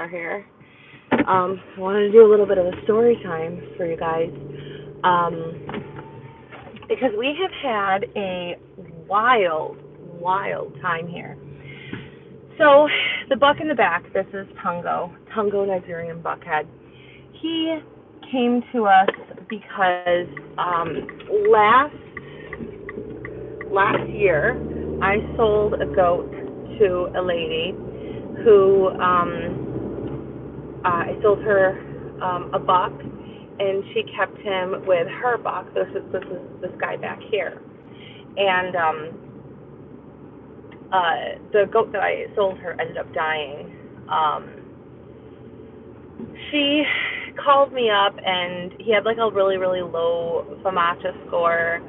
are here. I wanted to do a little bit of a story time for you guys because we have had a wild, wild time here. So the buck in the back, this is Tungo Nigerian buckhead. He came to us because last year I sold a goat to a lady who I sold her a buck, and she kept him with her buck. This is this guy back here, and the goat that I sold her ended up dying. She called me up, and he had like a really, really low FAMACHA score.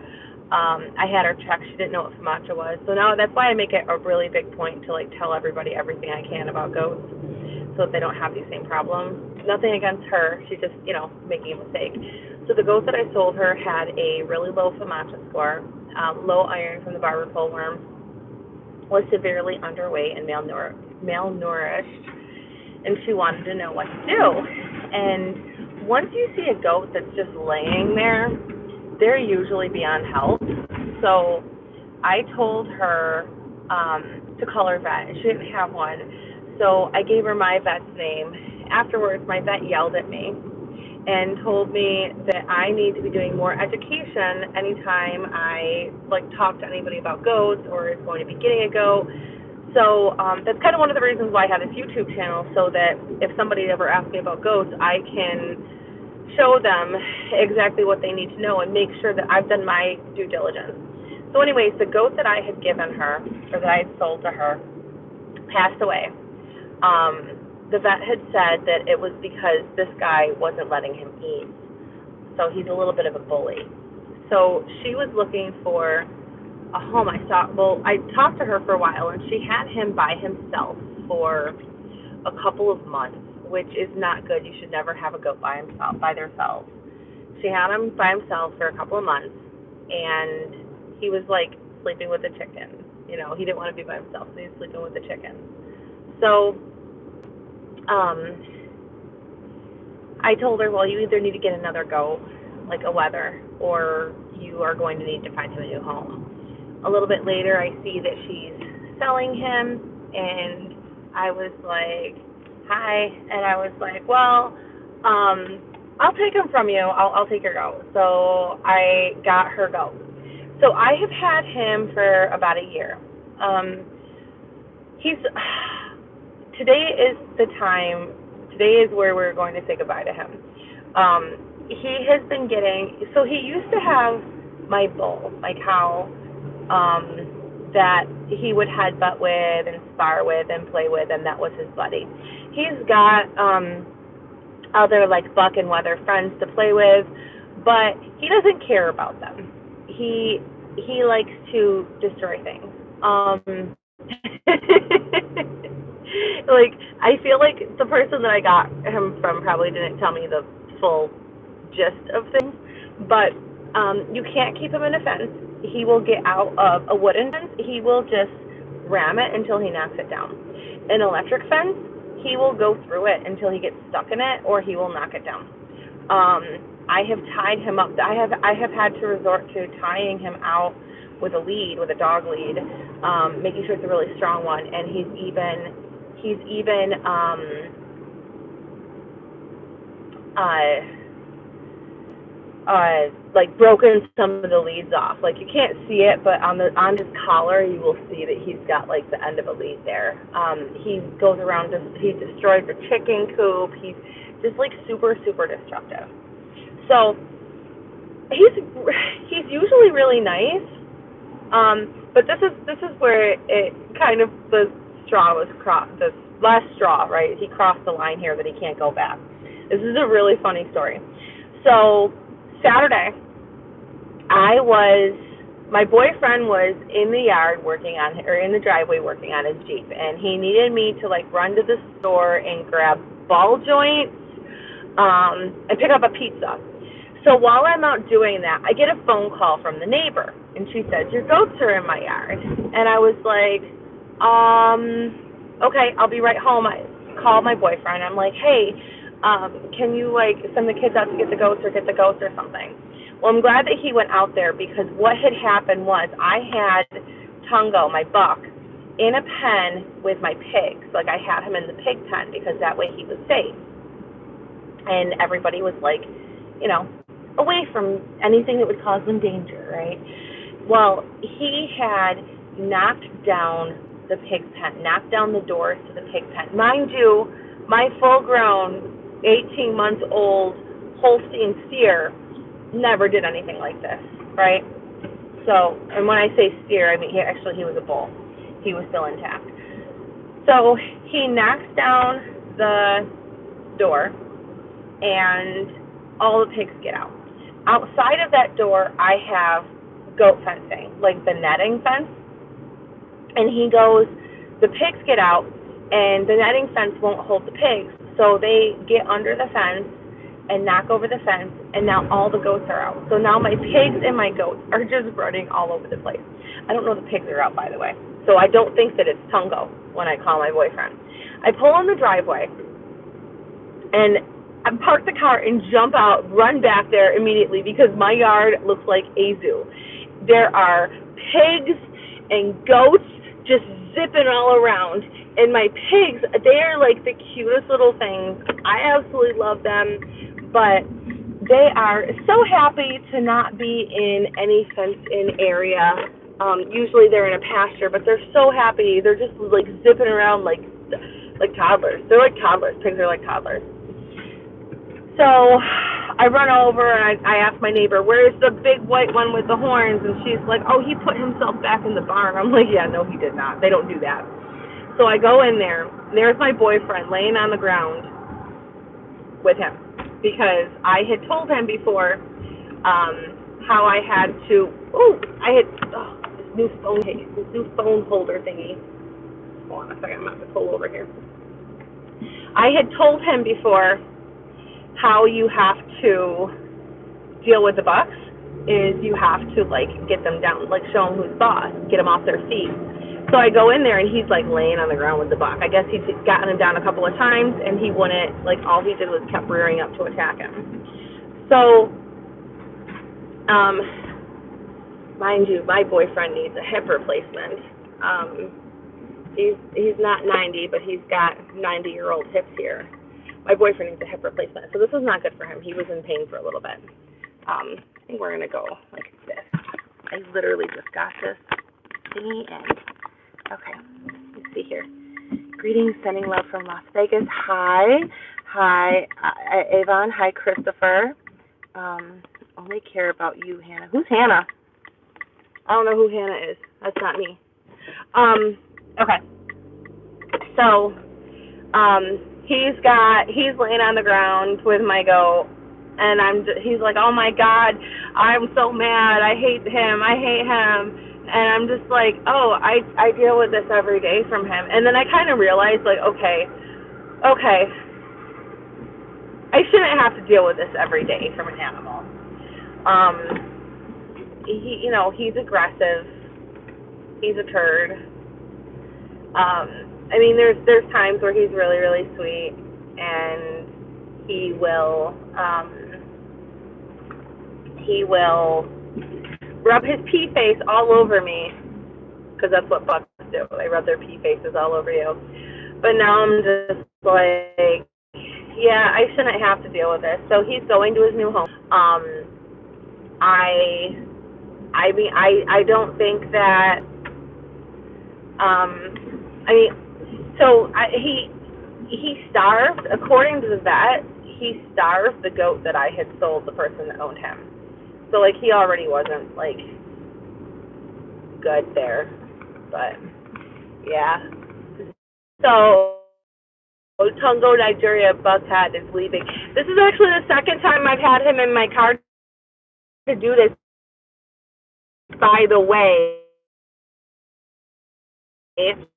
I had her check. She didn't know what FAMACHA was. So now that's why I make it a really big point to like tell everybody everything I can about goats so that they don't have these same problems. Nothing against her. She's just, making a mistake. So the goat that I sold her had a really low FAMACHA score, low iron from the barber pole worm, was severely underweight and malnourished, and she wanted to know what to do. And once you see a goat that's just laying there, they're usually beyond help. So I told her to call her vet. She didn't have one. So I gave her my vet's name. Afterwards, my vet yelled at me and told me that I need to be doing more education anytime I talk to anybody about goats or is going to be getting a goat. So that's kind of one of the reasons why I have this YouTube channel, so that if somebody ever asks me about goats, I can show them exactly what they need to know and make sure that I've done my due diligence. So anyways, the goat that I had given her, or that I had sold to her, passed away. The vet had said that it was because this guy wasn't letting him eat. So he's a little bit of a bully. So she was looking for a home. I talked to her for a while, and she had him by himself for a couple of months, which is not good. You should never have a goat by themselves. She had him by himself for a couple of months, and he was sleeping with the chicken. He didn't want to be by himself, so he was sleeping with the chicken. So I told her, well, you either need to get another goat, like a wether, or you are going to need to find him a new home. A little bit later, I see that she's selling him, and I was like, hi, and I was like, well, I'll take him from you. I'll take your goat. So I got her goat. So I have had him for about a year. Today is where we're going to say goodbye to him. He has been so he used to have my bull, my cow, that he would headbutt with and spar with and play with, and that was his buddy. He's got other buck and wether friends to play with, but he doesn't care about them. He likes to destroy things. I feel like the person that I got him from probably didn't tell me the full gist of things, but you can't keep him in a fence. He will get out of a wooden fence. He will just ram it until he knocks it down. An electric fence, he will go through it until he gets stuck in it, or he will knock it down. I have tied him up. I have had to resort to tying him out with a lead, with a dog lead, making sure it's a really strong one. And he's even broken some of the leads off. You can't see it, but on his collar you will see that he's got the end of a lead there. He goes around, he destroys the chicken coop. He's just super, super destructive. So he's usually really nice, but this is where it kind of the last straw, right? He crossed the line here that he can't go back. This is a really funny story. So Saturday, my boyfriend was in the yard in the driveway working on his Jeep, and he needed me to run to the store and grab ball joints, and pick up a pizza. So while I'm out doing that, I get a phone call from the neighbor, and she says, your goats are in my yard. And I was like, okay, I'll be right home. called my boyfriend. I'm like, hey, can you like send the kids out to get the goats or something? Well, I'm glad that he went out there, because what had happened was I had Tungo, my buck, in a pen with my pigs. Like, I had him in the pig pen because that way he was safe. And everybody was like, you know, away from anything that would cause them danger, right? Well, he had knocked down the pig pen, knocked down the doors to the pig pen. Mind you, my full-grown, 18-month-old Holstein steer never did anything like this, right? So, and when I say steer, I mean he was a bull. He was still intact. So he knocks down the door, and all the pigs get out. Outside of that door, I have goat fencing, like the netting fence. And he goes, the pigs get out, and the netting fence won't hold the pigs. So they get under the fence and knock over the fence, and now all the goats are out. So now my pigs and my goats are just running all over the place. I don't know the pigs are out, by the way. So I don't think that it's Tungo when I call my boyfriend. I pull in the driveway, and I park the car and jump out, run back there immediately, because my yard looks like a zoo. There are pigs and goats just zipping all around. And my pigs, they are like the cutest little things. I absolutely love them, but they are so happy to not be in any fenced-in area. Usually they're in a pasture, but they're so happy. They're just like zipping around like toddlers. They're like toddlers. Pigs are like toddlers. So I run over and I ask my neighbor, where's the big white one with the horns? And she's like, oh, he put himself back in the barn. I'm like, yeah, no, he did not. They don't do that. So I go in there. There's my boyfriend laying on the ground with him, because I had told him before how I had to, this new phone holder thingy. Hold on a second, I'm going to pull over here. I had told him before how you have to deal with the bucks is you have to like get them down, like show them who's boss, get them off their feet. So I go in there and he's like laying on the ground with the buck. I guess he's gotten him down a couple of times and he wouldn't, like all he did was kept rearing up to attack him. So, mind you, my boyfriend needs a hip replacement. He's not 90, but he's got 90-year-old hips here. My boyfriend needs a hip replacement, so this is not good for him. He was in pain for a little bit. I think we're gonna go like this. I literally just got this thingy and okay. Let's see here. Greetings, sending love from Las Vegas. Hi, Avon. Hi, Christopher. Only care about you, Hannah. Who's Hannah? I don't know who Hannah is. That's not me. Okay. So, he's laying on the ground with my goat, and he's like, oh my God, I'm so mad, I hate him, and I'm just like, oh, I deal with this every day from him. And then I kind of realized, like, okay, I shouldn't have to deal with this every day from an animal. He's aggressive, he's a turd. I mean, there's times where he's really, really sweet, and he will rub his pea face all over me, because that's what bucks do. They rub their pea faces all over you. But now I'm just like, yeah, I shouldn't have to deal with this. So he's going to his new home. I don't think that, he starved, according to the vet, he starved the goat that I had sold the person that owned him. So, like, he already wasn't, like, good there. But, yeah. So, Tungo, Nigeria, Buckhead is leaving. This is actually the second time I've had him in my car to do this. By the way, it's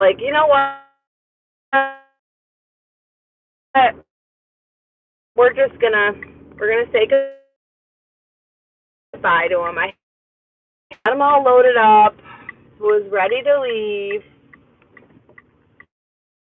like, you know what? We're gonna say goodbye to him. I Got them all loaded up, was ready to leave.